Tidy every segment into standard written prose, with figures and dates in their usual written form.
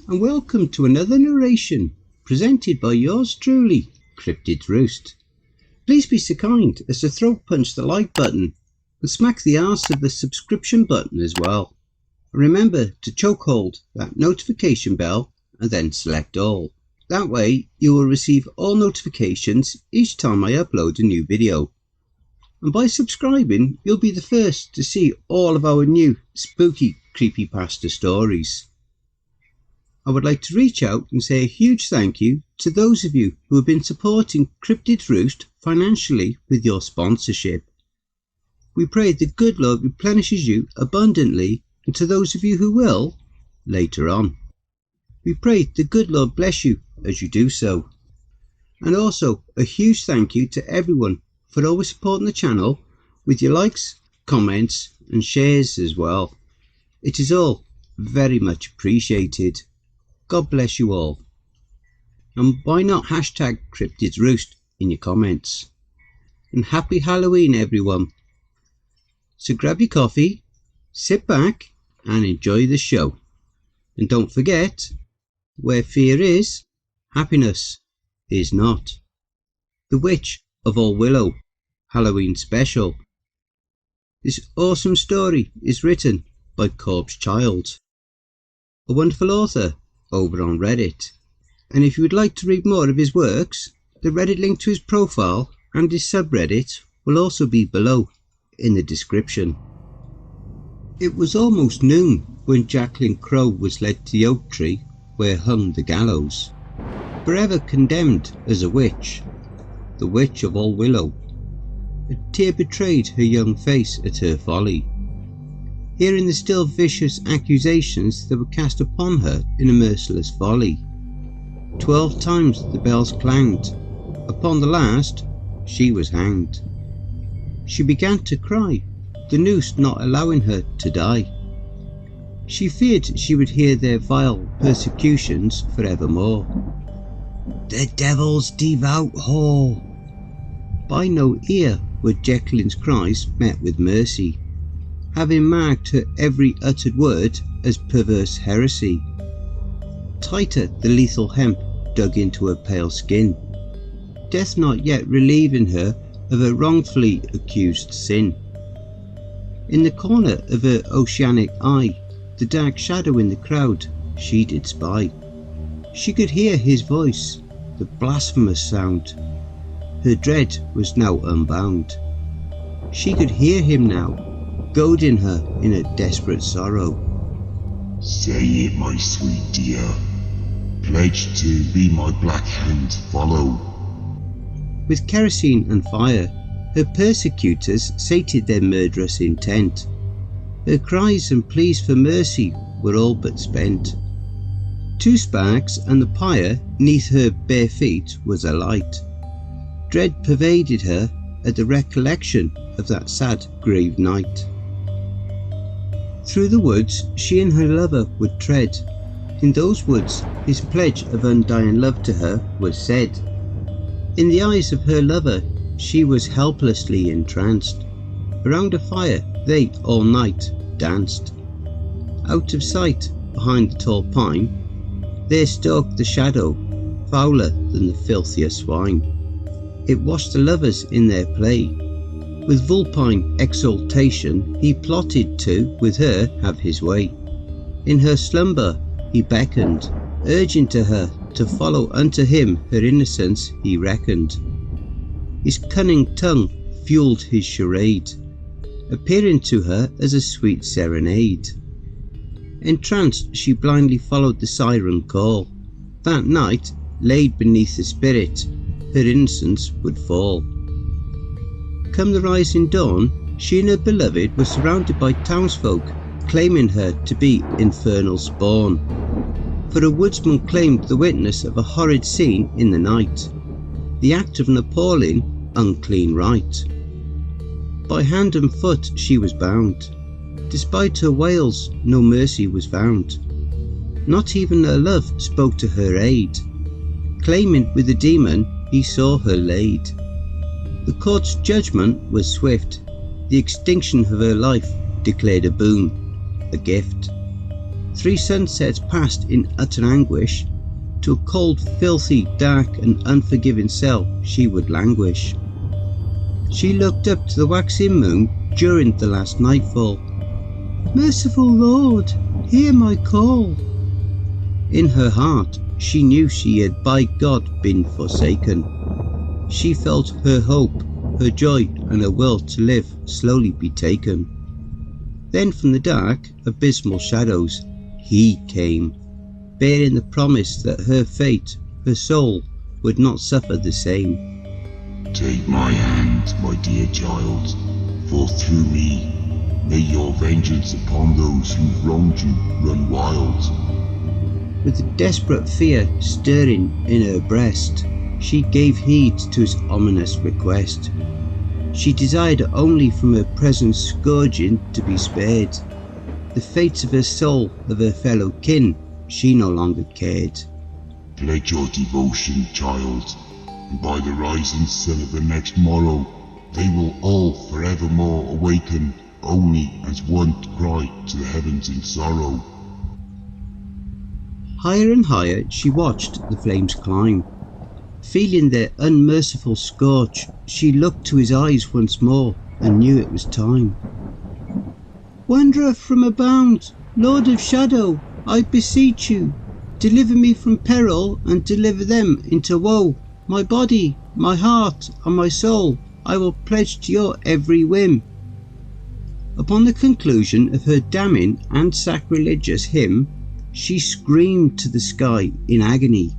and welcome to another narration presented by yours truly, Cryptid's Roost. Please be so kind as to throat punch the like button and smack the arse of the subscription button as well. And remember to chokehold that notification bell and then select all. That way you will receive all notifications each time I upload a new video. And by subscribing, you'll be the first to see all of our new spooky creepypasta stories. I would like to reach out and say a huge thank you to those of you who have been supporting Cryptid's Roost financially with your sponsorship. We pray the good Lord replenishes you abundantly, and to those of you who will, later on. We pray the good Lord bless you as you do so. And also a huge thank you to everyone for always supporting the channel with your likes, comments and shares as well. It is all very much appreciated. God bless you all. And why not hashtag Cryptid's Roost in your comments. And happy Halloween everyone. So grab your coffee, sit back and enjoy the show. And don't forget, where fear is, happiness is not. The Witch of All Willow Halloween Special. This awesome story is written by Corpse Child, a wonderful author over on Reddit. And if you would like to read more of his works, the Reddit link to his profile and his subreddit will also be below in the description. It was almost noon when Jacqueline Crow was led to the oak tree where hung the gallows, forever condemned as a witch, the Witch of All Willow. A tear betrayed her young face at her folly, hearing the still vicious accusations that were cast upon her in a merciless volley. 12 times the bells clanged. Upon the last, she was hanged. She began to cry, the noose not allowing her to die. She feared she would hear their vile persecutions forevermore. The devil's devout whore! By no ear were Jacqueline's cries met with mercy, having marked her every uttered word as perverse heresy. Tighter the lethal hemp dug into her pale skin, death not yet relieving her of her wrongfully accused sin. In the corner of her oceanic eye, the dark shadow in the crowd she did spy. She could hear his voice, the blasphemous sound. Her dread was now unbound. She could hear him now, goading her in a desperate sorrow. Say it, my sweet dear. Pledge to be my black hand follow. With kerosene and fire, her persecutors sated their murderous intent. Her cries and pleas for mercy were all but spent. 2 sparks and the pyre neath her bare feet was alight. Dread pervaded her at the recollection of that sad grave night. Through the woods she and her lover would tread. In those woods his pledge of undying love to her was said. In the eyes of her lover she was helplessly entranced. Around a fire they all night danced. Out of sight behind the tall pine, there stalked the shadow, fouler than the filthiest swine. It washed the lovers in their play. With vulpine exultation he plotted to with her have his way. In her slumber he beckoned, urging to her to follow unto him her innocence he reckoned. His cunning tongue fueled his charade, appearing to her as a sweet serenade. Entranced she blindly followed the siren call. That night, laid beneath the spirit, her innocence would fall. Come the rising dawn, she and her beloved were surrounded by townsfolk, claiming her to be infernal spawn. For a woodsman claimed the witness of a horrid scene in the night, the act of an appalling, unclean rite. By hand and foot she was bound. Despite her wails, no mercy was found. Not even her love spoke to her aid. Claiming with the demon, he saw her laid. The court's judgment was swift. The extinction of her life declared a boon, a gift. 3 sunsets passed in utter anguish. To a cold, filthy, dark and unforgiving cell she would languish. She looked up to the waxing moon during the last nightfall. "Merciful Lord, hear my call." In her heart she knew she had by God been forsaken. She felt her hope, her joy and her will to live slowly be taken. Then from the dark, abysmal shadows, he came, bearing the promise that her fate, her soul, would not suffer the same. Take my hand, my dear child, for through me may your vengeance upon those who've wronged you run wild. With a desperate fear stirring in her breast, she gave heed to his ominous request. She desired only from her present scourging to be spared. The fates of her soul, of her fellow kin, she no longer cared. Pledge your devotion, child, and by the rising sun of the next morrow, they will all forevermore awaken only as one to cry to the heavens in sorrow. Higher and higher she watched the flames climb. Feeling their unmerciful scorch, she looked to his eyes once more and knew it was time. "Wanderer from abound, Lord of Shadow, I beseech you, deliver me from peril and deliver them into woe. My body, my heart and my soul I will pledge to your every whim." Upon the conclusion of her damning and sacrilegious hymn, she screamed to the sky in agony.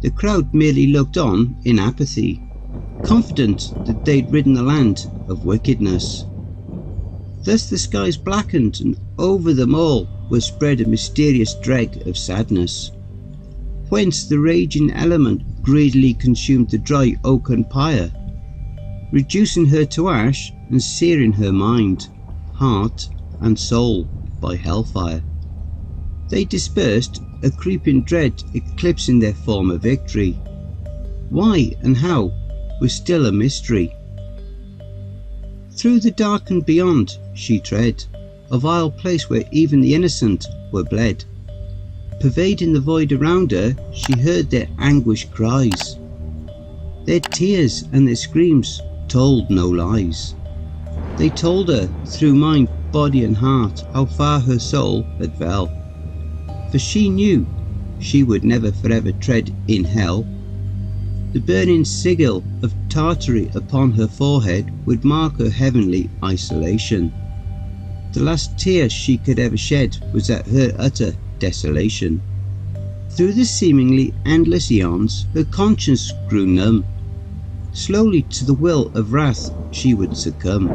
The crowd merely looked on in apathy, confident that they'd ridden the land of wickedness. Thus the skies blackened, and over them all was spread a mysterious dread of sadness, whence the raging element greedily consumed the dry oaken pyre, reducing her to ash and searing her mind, heart and soul by hellfire. They dispersed, a creeping dread eclipsing their former victory. Why and how was still a mystery. Through the darkened beyond she tread, a vile place where even the innocent were bled. Pervading the void around her, she heard their anguished cries. Their tears and their screams told no lies. They told her through mind, body and heart how far her soul had fell. For she knew she would never forever tread in hell. The burning sigil of Tartary upon her forehead would mark her heavenly isolation. The last tear she could ever shed was at her utter desolation. Through the seemingly endless eons, her conscience grew numb. Slowly to the will of wrath she would succumb.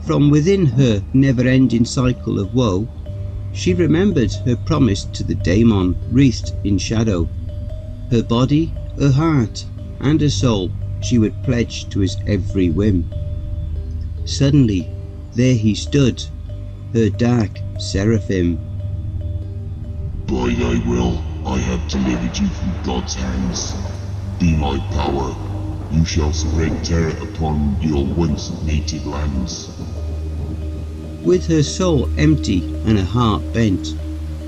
From within her never-ending cycle of woe, she remembered her promise to the daemon wreathed in shadow. Her body, her heart and her soul she would pledge to his every whim. Suddenly there he stood, her dark seraphim. By thy will I have delivered you from God's hands. Be my power, you shall spread terror upon your once native lands. With her soul empty and her heart bent,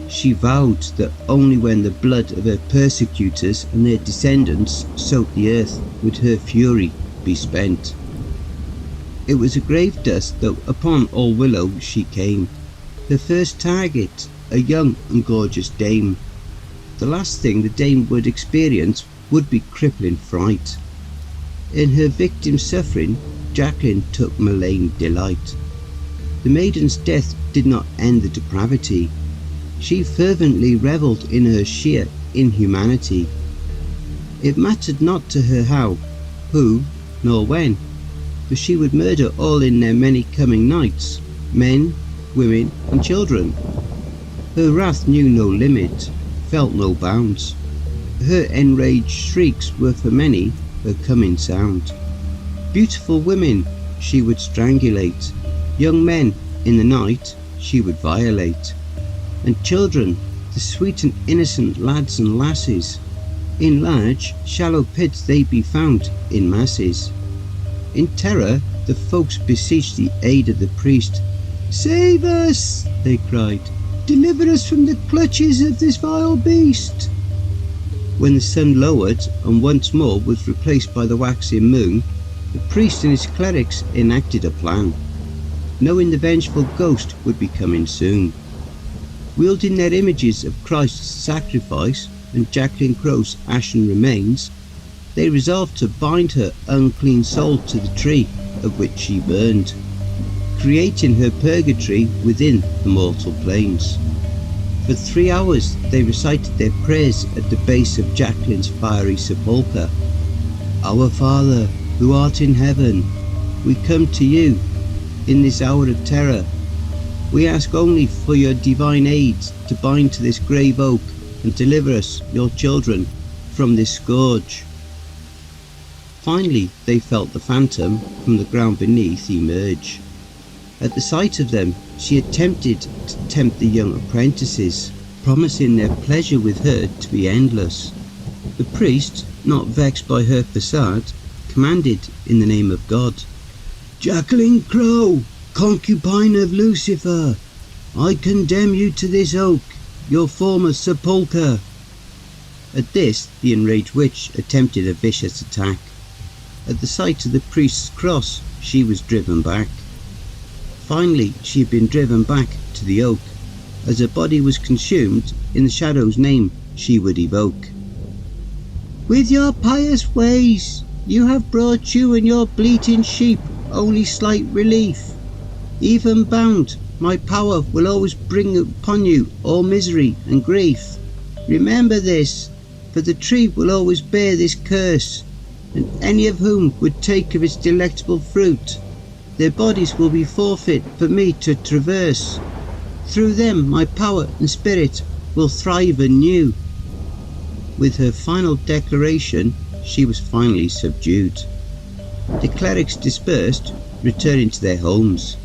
she vowed that only when the blood of her persecutors and their descendants soaked the earth would her fury be spent. It was a grave dust that upon all Willow she came, her first target, a young and gorgeous dame. The last thing the dame would experience would be crippling fright. In her victim's suffering, Jacqueline took malign delight. The maiden's death did not end the depravity. She fervently revelled in her sheer inhumanity. It mattered not to her how, who, nor when, for she would murder all in their many coming nights, men, women and children. Her wrath knew no limit, felt no bounds. Her enraged shrieks were for many her coming sound. Beautiful women she would strangulate, young men in the night she would violate, and children, the sweet and innocent lads and lasses, in large shallow pits they be found in masses. In terror the folks beseeched the aid of the priest. "Save us," they cried, Deliver us from the clutches of this vile beast. When the sun lowered and once more was replaced by the waxing moon, the priest and his clerics enacted a plan, knowing the vengeful ghost would be coming soon. Wielding their images of Christ's sacrifice and Jacqueline Crow's ashen remains, they resolved to bind her unclean soul to the tree of which she burned, creating her purgatory within the mortal planes. For 3 hours they recited their prayers at the base of Jacqueline's fiery sepulchre. Our Father, who art in heaven, we come to you in this hour of terror. We ask only for your divine aid to bind to this grave oak and deliver us, your children, from this scourge. Finally they felt the phantom from the ground beneath emerge. At the sight of them, she attempted to tempt the young apprentices, promising their pleasure with her to be endless. The priest, not vexed by her facade, commanded in the name of God, Jacqueline Crow, concubine of Lucifer, I condemn you to this oak, your former sepulchre. At this, the enraged witch attempted a vicious attack. At the sight of the priest's cross, she was driven back. Finally, she had been driven back to the oak. As her body was consumed, in the shadow's name she would evoke. With your pious ways, you have brought you and your bleating sheep only slight relief. Even bound, my power will always bring upon you all misery and grief. Remember this, for the tree will always bear this curse, and any of whom would take of its delectable fruit, their bodies will be forfeit for me to traverse. Through them my power and spirit will thrive anew. With her final declaration, she was finally subdued. The clerics dispersed, returning to their homes,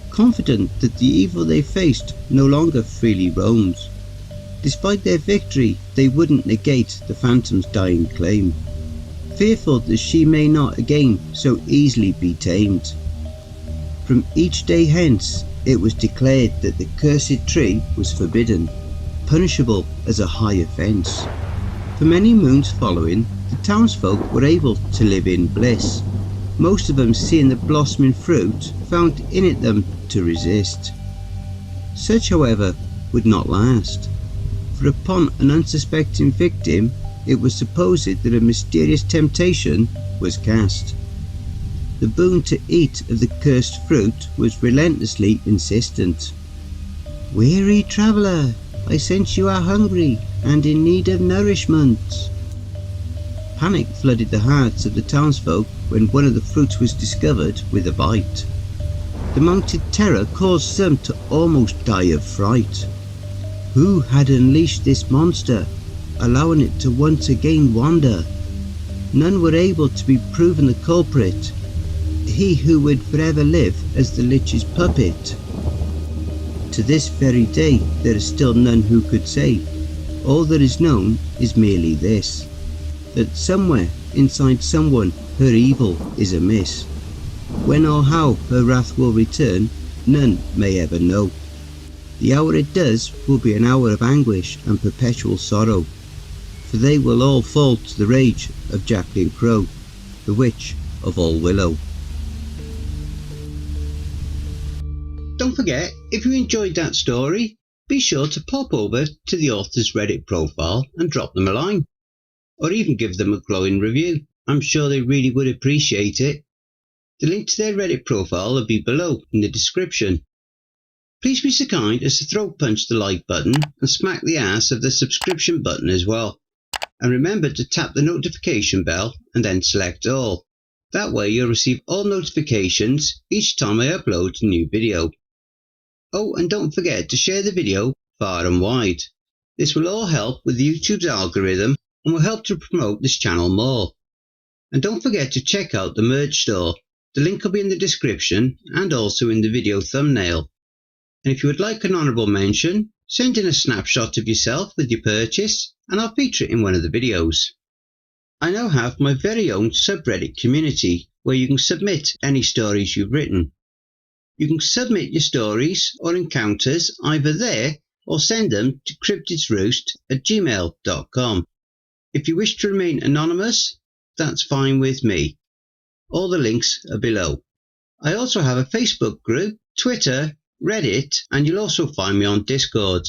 confident that the evil they faced no longer freely roamed. Despite their victory, they wouldn't negate the phantom's dying claim, fearful that she may not again so easily be tamed. From each day hence, it was declared that the cursed tree was forbidden, punishable as a high offence. For many moons following, the townsfolk were able to live in bliss, most of them seeing the blossoming fruit found in it them to resist. Such, however, would not last, for upon an unsuspecting victim, it was supposed that a mysterious temptation was cast. The boon to eat of the cursed fruit was relentlessly insistent. Weary traveller, I sense you are hungry and in need of nourishment. Panic flooded the hearts of the townsfolk when one of the fruits was discovered with a bite. The mounted terror caused some to almost die of fright. Who had unleashed this monster, allowing it to once again wander? None were able to be proven the culprit, he who would forever live as the lich's puppet. To this very day there is still none who could say. All that is known is merely this, that somewhere inside someone her evil is amiss. When or how her wrath will return, none may ever know. The hour it does will be an hour of anguish and perpetual sorrow, for they will all fall to the rage of Jacqueline Crow, the witch of all Willow. Don't forget, if you enjoyed that story, be sure to pop over to the author's Reddit profile and drop them a line, or even give them a glowing review. I'm sure they really would appreciate it. The link to their Reddit profile will be below in the description. Please be so kind as to throat punch the like button and smack the ass of the subscription button as well. And remember to tap the notification bell and then select all. That way you'll receive all notifications each time I upload a new video. Oh, and don't forget to share the video far and wide. This will all help with YouTube's algorithm and will help to promote this channel more. And don't forget to check out the merch store. The link will be in the description and also in the video thumbnail. And if you would like an honourable mention, send in a snapshot of yourself with your purchase and I'll feature it in one of the videos. I now have my very own subreddit community where you can submit any stories you've written. You can submit your stories or encounters either there or send them to cryptidsroost@gmail.com. If you wish to remain anonymous, that's fine with me. All the links are below. I also have a Facebook group, Twitter, Reddit, and you'll also find me on Discord.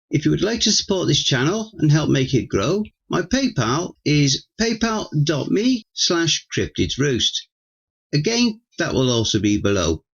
If you would like to support this channel and help make it grow, my PayPal is paypal.me/cryptidsroost. Again, that will also be below.